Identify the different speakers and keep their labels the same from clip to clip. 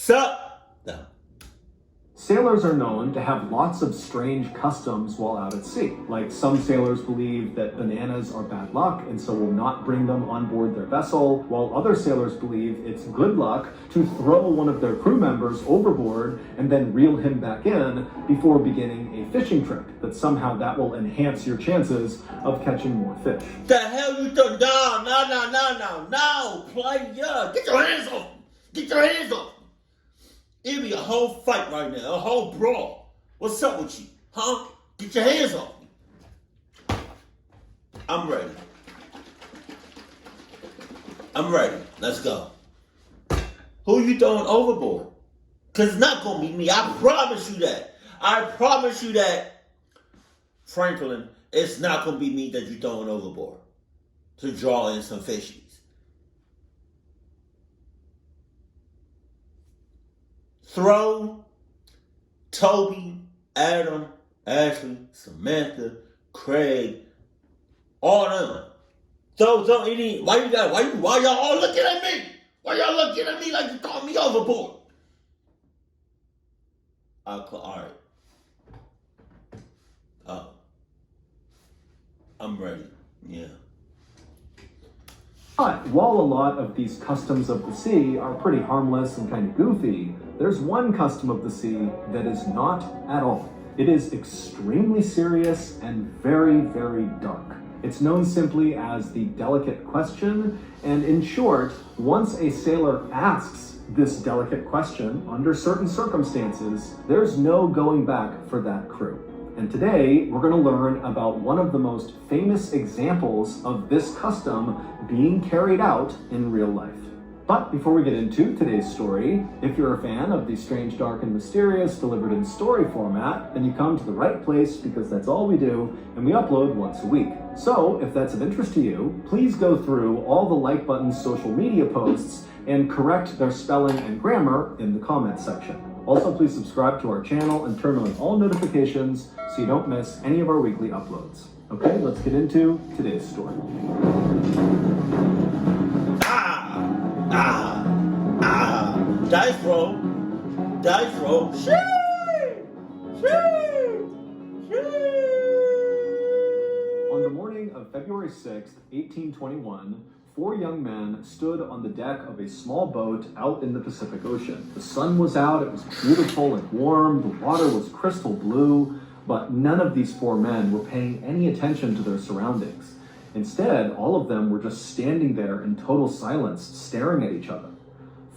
Speaker 1: Sup? No.
Speaker 2: Sailors are known to have lots of strange customs while out at sea. Like some sailors believe that bananas are bad luck and so will not bring them on board their vessel, while other sailors believe it's good luck to throw one of their crew members overboard and then reel him back in before beginning a fishing trip, that somehow that will enhance your chances of catching more fish.
Speaker 1: The hell you doing? No, player. Get your hands off me. Get your hands off me. It'll be a whole fight right now, a whole brawl. What's up with you? Huh? Get your hands off me. I'm ready. Let's go. Who you throwing overboard? Because it's not going to be me. I promise you that. Franklin, it's not going to be me that you're throwing overboard to draw in some fishies. Throw Toby, Adam, Ashley, Samantha, Craig, all them. Throw any. Why y'all all looking at me? Why y'all looking at me like you throwing me overboard? All right. Oh, I'm ready. Yeah.
Speaker 2: But while a lot of these customs of the sea are pretty harmless and kind of goofy, there's one custom of the sea that is not at all. It is extremely serious and very, very dark. It's known simply as the delicate question, and in short, once a sailor asks this delicate question under certain circumstances, there's no going back for that crew. And today, we're going to learn about one of the most famous examples of this custom being carried out in real life. But before we get into today's story, if you're a fan of the strange, dark, and mysterious delivered in story format, then you come to the right place because that's all we do, and we upload once a week. So if that's of interest to you, please go through all the like button's social media posts and correct their spelling and grammar in the comments section. Also, please subscribe to our channel and turn on all notifications so you don't miss any of our weekly uploads. Okay, let's get into today's story.
Speaker 1: Dice roll.
Speaker 2: On the morning of February 6th, 1821, 4 young men stood on the deck of a small boat out in the Pacific Ocean. The sun was out, it was beautiful and warm, the water was crystal blue, but none of these 4 men were paying any attention to their surroundings. Instead, all of them were just standing there in total silence, staring at each other.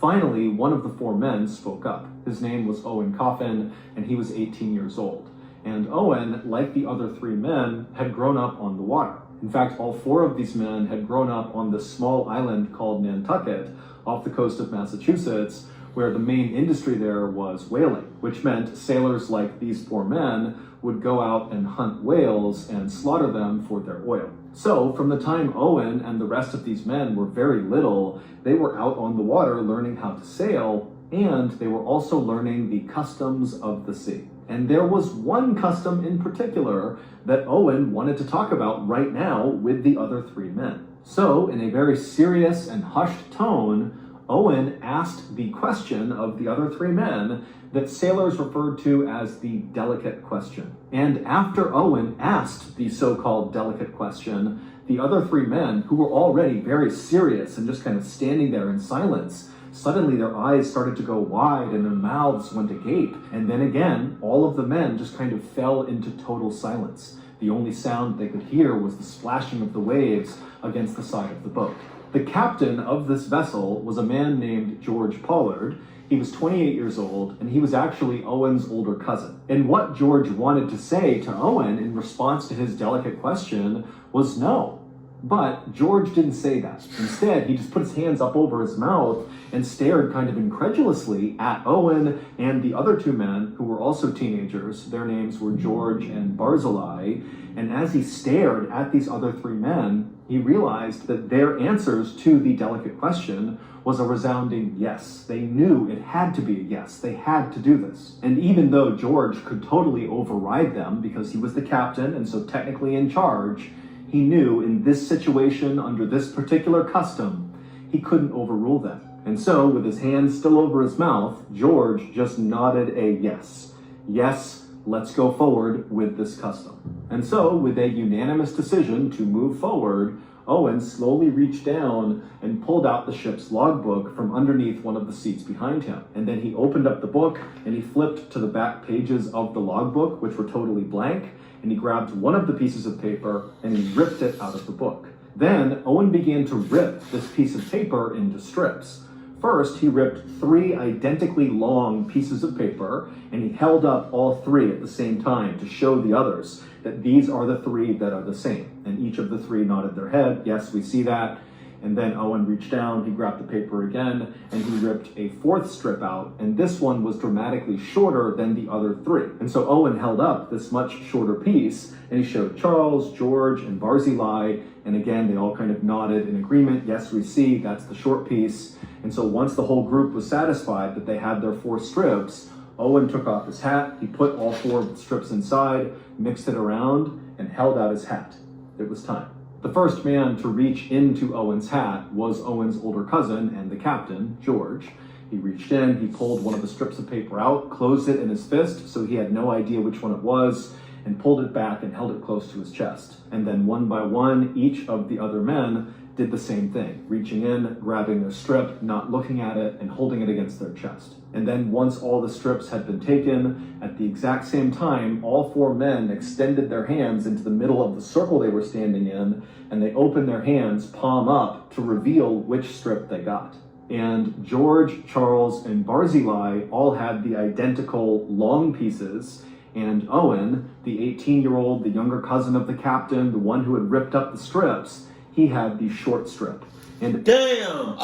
Speaker 2: Finally, one of the 4 men spoke up. His name was Owen Coffin, and he was 18 years old. And Owen, like the other 3 men, had grown up on the water. In fact, all 4 of these men had grown up on this small island called Nantucket off the coast of Massachusetts, where the main industry there was whaling, which meant sailors like these 4 men would go out and hunt whales and slaughter them for their oil. So from the time Owen and the rest of these men were very little, they were out on the water learning how to sail, and they were also learning the customs of the sea. And there was one custom in particular that Owen wanted to talk about right now with the other 3 men. So in a very serious and hushed tone, Owen asked the question of the other 3 men that sailors referred to as the delicate question. And after Owen asked the so-called delicate question, the other 3 men, who were already very serious and just kind of standing there in silence, suddenly their eyes started to go wide and their mouths went agape. And then again, all of the men just kind of fell into total silence. The only sound they could hear was the splashing of the waves against the side of the boat. The captain of this vessel was a man named George Pollard. He was 28 years old, and he was actually Owen's older cousin. And what George wanted to say to Owen in response to his delicate question was no. But George didn't say that. Instead, he just put his hands up over his mouth and stared kind of incredulously at Owen and the other 2 men who were also teenagers. Their names were George and Barzillai. And as he stared at these other 3 men, he realized that their answers to the delicate question was a resounding yes. They knew it had to be a yes. They had to do this. And even though George could totally override them because he was the captain and so technically in charge, he knew in this situation, under this particular custom, he couldn't overrule them. And so, with his hand still over his mouth, George just nodded a yes. Yes, let's go forward with this custom. And so, with a unanimous decision to move forward, Owen slowly reached down and pulled out the ship's logbook from underneath one of the seats behind him. And then he opened up the book and he flipped to the back pages of the logbook, which were totally blank, and he grabbed one of the pieces of paper and he ripped it out of the book. Then Owen began to rip this piece of paper into strips. First, he ripped 3 identically long pieces of paper, and he held up all 3 at the same time to show the others that these are the 3 that are the same. And each of the 3 nodded their head, yes, we see that. And then Owen reached down, he grabbed the paper again, and he ripped a 4th strip out, and this one was dramatically shorter than the other 3. And so Owen held up this much shorter piece, and he showed Charles, George, and Barzillai, and again, they all kind of nodded in agreement, yes, we see, that's the short piece. And so once the whole group was satisfied that they had their 4 strips, Owen took off his hat, he put all 4 of the strips inside, mixed it around, and held out his hat. It was time. The first man to reach into Owen's hat was Owen's older cousin and the captain, George. He reached in, he pulled one of the strips of paper out, closed it in his fist so he had no idea which one it was, and pulled it back and held it close to his chest. And then one by one, each of the other men did the same thing, reaching in, grabbing their strip, not looking at it, and holding it against their chest. And then once all the strips had been taken, at the exact same time, all 4 men extended their hands into the middle of the circle they were standing in, and they opened their hands palm up to reveal which strip they got. And George, Charles, and Barzillai all had the identical long pieces, and Owen, the 18-year-old, the younger cousin of the captain, the one who had ripped up the strips, he had the short strip. And
Speaker 1: Damn,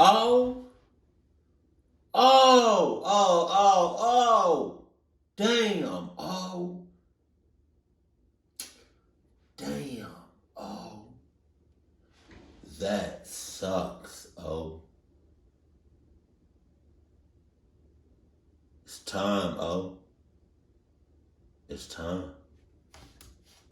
Speaker 1: Damn, that sucks, It's time, It's time.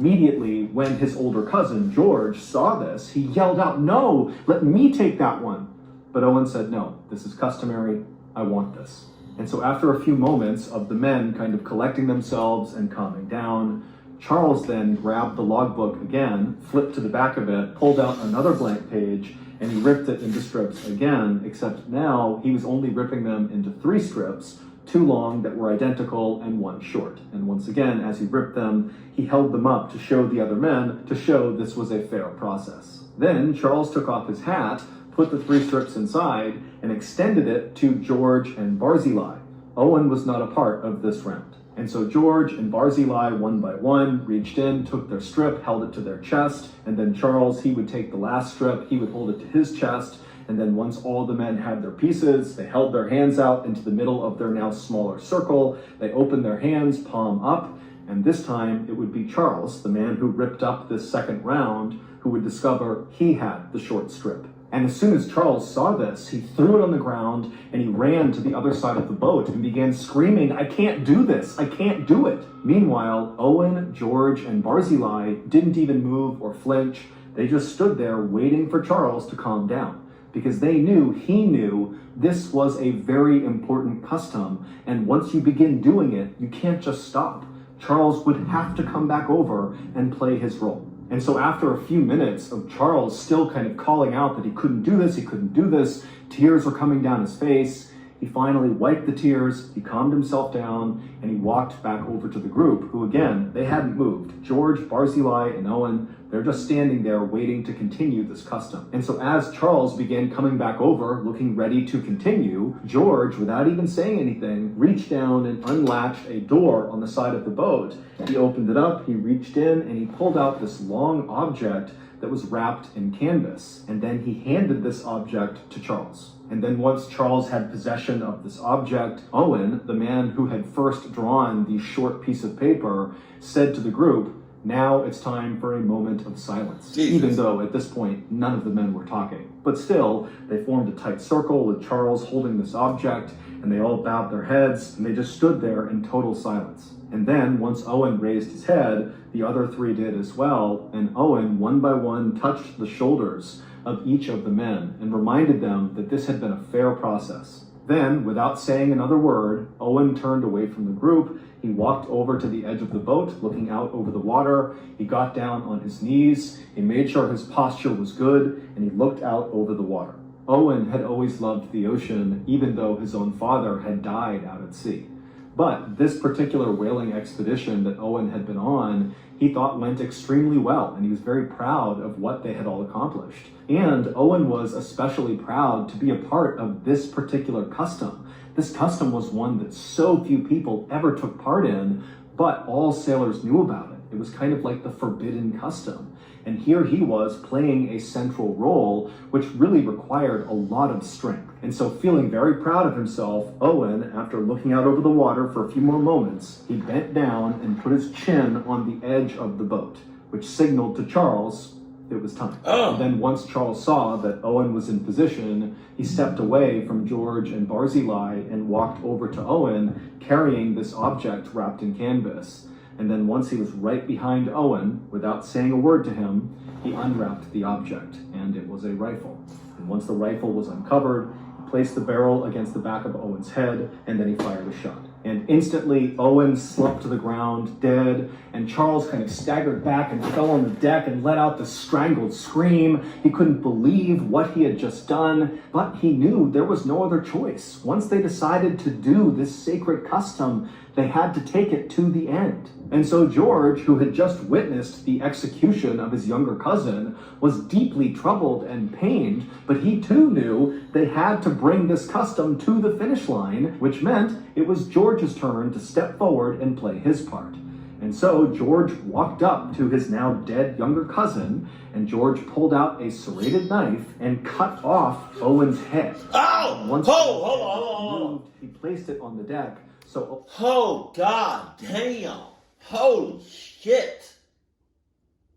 Speaker 2: Immediately, when his older cousin, George, saw this, he yelled out, "No, let me take that one." But Owen said, "No, this is customary. I want this." And so after a few moments of the men kind of collecting themselves and calming down, Charles then grabbed the logbook again, flipped to the back of it, pulled out another blank page, and he ripped it into strips again, except now he was only ripping them into 3 strips, 2 long that were identical and 1 short. And once again, as he ripped them, he held them up to show the other men, to show this was a fair process. Then Charles took off his hat, put the 3 strips inside, and extended it to George and Barzillai. Owen was not a part of this round. And so George and Barzillai, one by one, reached in, took their strip, held it to their chest, and then Charles, he would take the last strip, he would hold it to his chest, and then once all the men had their pieces, they held their hands out into the middle of their now smaller circle, they opened their hands, palm up, and this time it would be Charles, the man who ripped up this second round, who would discover he had the short strip. And as soon as Charles saw this, he threw it on the ground and he ran to the other side of the boat and began screaming, "I can't do this, I can't do it." Meanwhile, Owen, George, and Barzillai didn't even move or flinch. They just stood there waiting for Charles to calm down, because they knew he knew this was a very important custom, and once you begin doing it, you can't just stop. Charles would have to come back over and play his role. And so after a few minutes of Charles still kind of calling out that he couldn't do this, tears were coming down his face, he finally wiped the tears, he calmed himself down, and he walked back over to the group, who again, they hadn't moved. George, Barzillai, and Owen, they're just standing there waiting to continue this custom. And so as Charles began coming back over, looking ready to continue, George, without even saying anything, reached down and unlatched a door on the side of the boat. He opened it up, he reached in, and he pulled out this long object that was wrapped in canvas. And then he handed this object to Charles. And then once Charles had possession of this object, Owen, the man who had first drawn the short piece of paper, said to the group, "Now it's time for a moment of silence."
Speaker 1: Jesus.
Speaker 2: Even though at this point, none of the men were talking. But still, they formed a tight circle with Charles holding this object, and they all bowed their heads, and they just stood there in total silence. And then, once Owen raised his head, the other 3 did as well, and Owen, one by one, touched the shoulders of each of the men and reminded them that this had been a fair process. Then, without saying another word, Owen turned away from the group. He walked over to the edge of the boat, looking out over the water. He got down on his knees. He made sure his posture was good, and he looked out over the water. Owen had always loved the ocean, even though his own father had died out at sea. But this particular whaling expedition that Owen had been on, he thought went extremely well, and he was very proud of what they had all accomplished. And Owen was especially proud to be a part of this particular custom. This custom was one that so few people ever took part in, but all sailors knew about it. It was kind of like the forbidden custom. And here he was playing a central role, which really required a lot of strength. And so, feeling very proud of himself, Owen, after looking out over the water for a few more moments, he bent down and put his chin on the edge of the boat, which signaled to Charles it was time. And then once Charles saw that Owen was in position, he stepped away from George and Barzillai and walked over to Owen, carrying this object wrapped in canvas. And then once he was right behind Owen, without saying a word to him, he unwrapped the object, and it was a rifle. And once the rifle was uncovered, he placed the barrel against the back of Owen's head, and then he fired a shot. And instantly, Owen slumped to the ground, dead, and Charles kind of staggered back and fell on the deck and let out this strangled scream. He couldn't believe what he had just done, but he knew there was no other choice. Once they decided to do this sacred custom, they had to take it to the end. And so George, who had just witnessed the execution of his younger cousin, was deeply troubled and pained, but he too knew they had to bring this custom to the finish line, which meant it was George's turn to step forward and play his part. And so George walked up to his now dead younger cousin, and George pulled out a serrated knife and cut off Owen's head.
Speaker 1: Oh!
Speaker 2: Once
Speaker 1: Hold on.
Speaker 2: he placed it on the deck. So,
Speaker 1: oh, God damn. Holy shit.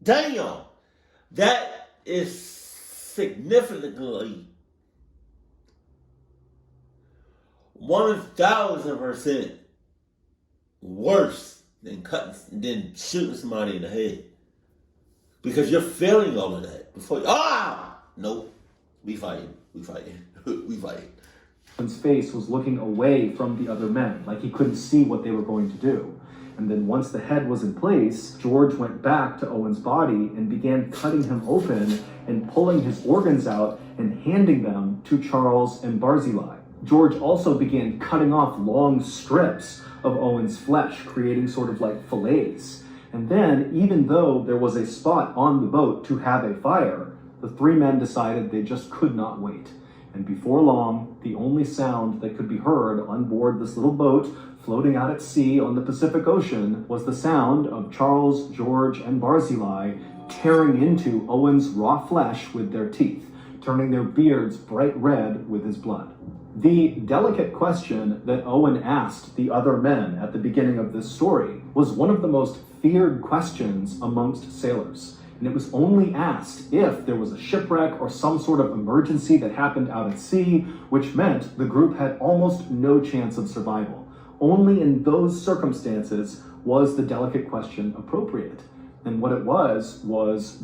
Speaker 1: Damn. That is significantly 1,000% worse than shooting somebody in the head. Because you're feeling all of that before you, nope. We fighting.
Speaker 2: Owen's face was looking away from the other men, like he couldn't see what they were going to do. And then once the head was in place, George went back to Owen's body and began cutting him open and pulling his organs out and handing them to Charles and Barzillai. George also began cutting off long strips of Owen's flesh, creating sort of like fillets. And then, even though there was a spot on the boat to have a fire, the three men decided they just could not wait. And before long, the only sound that could be heard on board this little boat floating out at sea on the Pacific Ocean was the sound of Charles, George, and Barzillai tearing into Owen's raw flesh with their teeth, turning their beards bright red with his blood. The delicate question that Owen asked the other men at the beginning of this story was one of the most feared questions amongst sailors. And it was only asked if there was a shipwreck or some sort of emergency that happened out at sea, which meant the group had almost no chance of survival. Only in those circumstances was the delicate question appropriate. And what it was,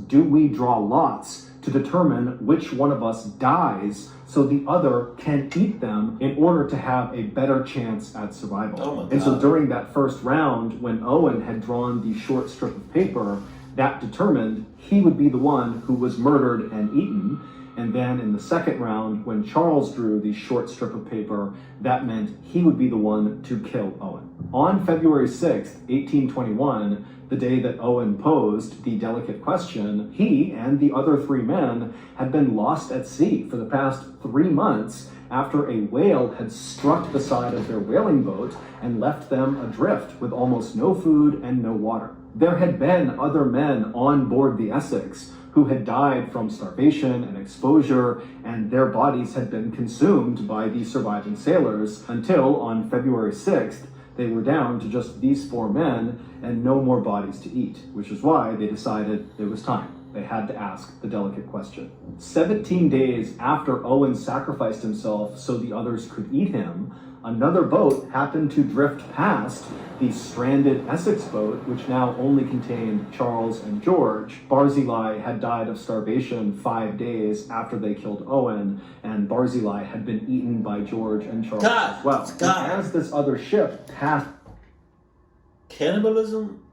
Speaker 2: do we draw lots to determine which one of us dies so the other can eat them in order to have a better chance at survival?
Speaker 1: Oh my God.
Speaker 2: And so during that first round, when Owen had drawn the short strip of paper, that determined he would be the one who was murdered and eaten. And then in the second round, when Charles drew the short strip of paper, that meant he would be the one to kill Owen. On February 6th, 1821, the day that Owen posed the delicate question, he and the other three men had been lost at sea for the past 3 months after a whale had struck the side of their whaling boat and left them adrift with almost no food and no water. There had been other men on board the Essex who had died from starvation and exposure, and their bodies had been consumed by the surviving sailors until on February 6th, they were down to just these 4 men and no more bodies to eat, which is why they decided it was time. They had to ask the delicate question. 17 days after Owen sacrificed himself so the others could eat him, another boat happened to drift past the stranded Essex boat, which now only contained Charles and George. Barzillai had died of starvation 5 days after they killed Owen, and Barzillai had been eaten by George and Charles as well. And as this other ship passed...
Speaker 1: Cannibalism?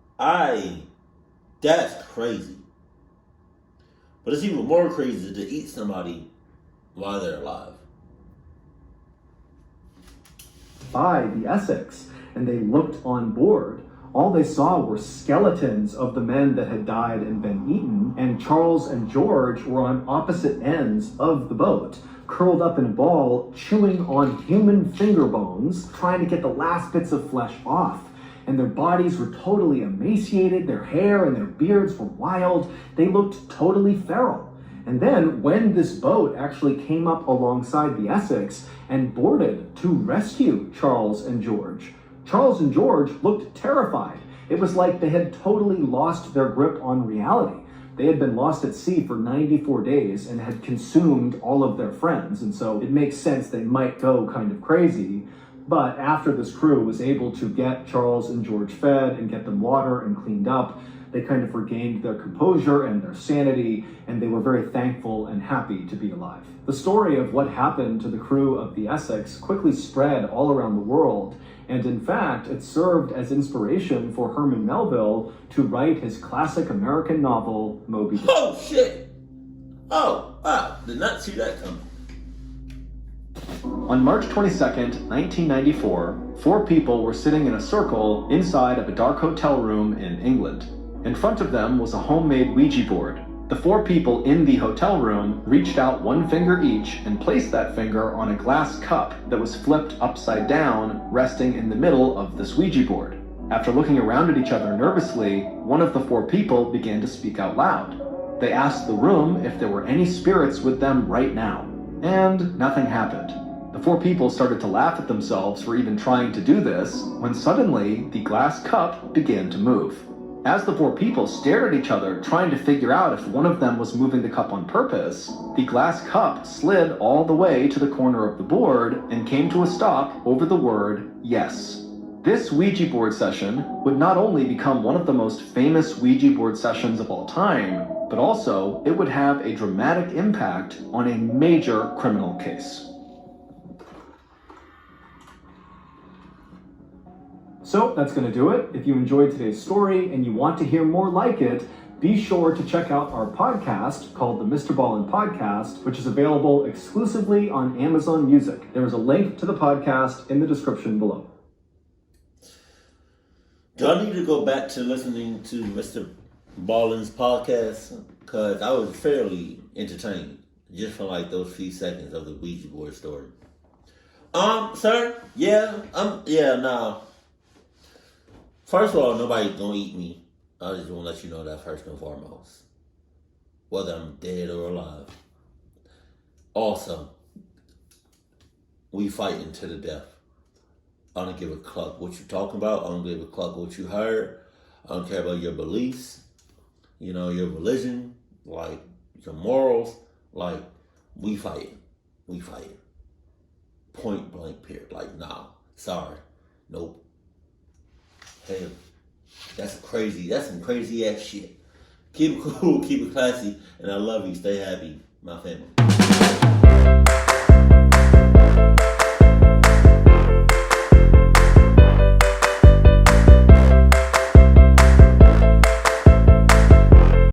Speaker 1: That's crazy. But it's even more crazy to eat somebody while they're alive.
Speaker 2: By the Essex, and they looked on board. All they saw were skeletons of the men that had died and been eaten, and Charles and George were on opposite ends of the boat, curled up in a ball, chewing on human finger bones, trying to get the last bits of flesh off. And their bodies were totally emaciated, their hair and their beards were wild, they looked totally feral. And then, when this boat actually came up alongside the Essex and boarded to rescue Charles and George looked terrified. It was like they had totally lost their grip on reality. They had been lost at sea for 94 days and had consumed all of their friends, and so it makes sense they might go kind of crazy. But after this crew was able to get Charles and George fed and get them water and cleaned up, they kind of regained their composure and their sanity, and they were very thankful and happy to be alive. The story of what happened to the crew of the Essex quickly spread all around the world, and in fact, it served as inspiration for Herman Melville to write his classic American novel, Moby Dick.
Speaker 1: Oh, shit! Oh, wow. Did not see that coming.
Speaker 2: On March 22nd, 1994, 4 people were sitting in a circle inside of a dark hotel room in England. In front of them was a homemade Ouija board. The 4 people in the hotel room reached out 1 finger each and placed that finger on a glass cup that was flipped upside down, resting in the middle of this Ouija board. After looking around at each other nervously, one of the 4 people began to speak out loud. They asked the room if there were any spirits with them right now, and nothing happened. The 4 people started to laugh at themselves for even trying to do this, when suddenly the glass cup began to move. As the 4 people stared at each other, trying to figure out if one of them was moving the cup on purpose, the glass cup slid all the way to the corner of the board and came to a stop over the word yes. This Ouija board session would not only become one of the most famous Ouija board sessions of all time, but also it would have a dramatic impact on a major criminal case. So that's going to do it. If you enjoyed today's story and you want to hear more like it, be sure to check out our podcast called the Mr. Ballin Podcast, which is available exclusively on Amazon Music. There is a link to the podcast in the description below.
Speaker 1: Do I need to go back to listening to Mr. Ballin's podcast? Because I was fairly entertained just for like those few seconds of the Ouija board story. Sir? No. First of all, nobody's gonna eat me. I just want to let you know that first and foremost. Whether I'm dead or alive. Also, we fighting to the death. I don't give a cluck what you're talking about. I don't give a cluck what you heard. I don't care about your beliefs, your religion, like your morals. Like, we fighting. We fighting. Point blank period. Like, nah, sorry. Nope. Hey, that's some crazy ass shit. Keep it cool, keep it classy, and I love you. Stay happy, my family.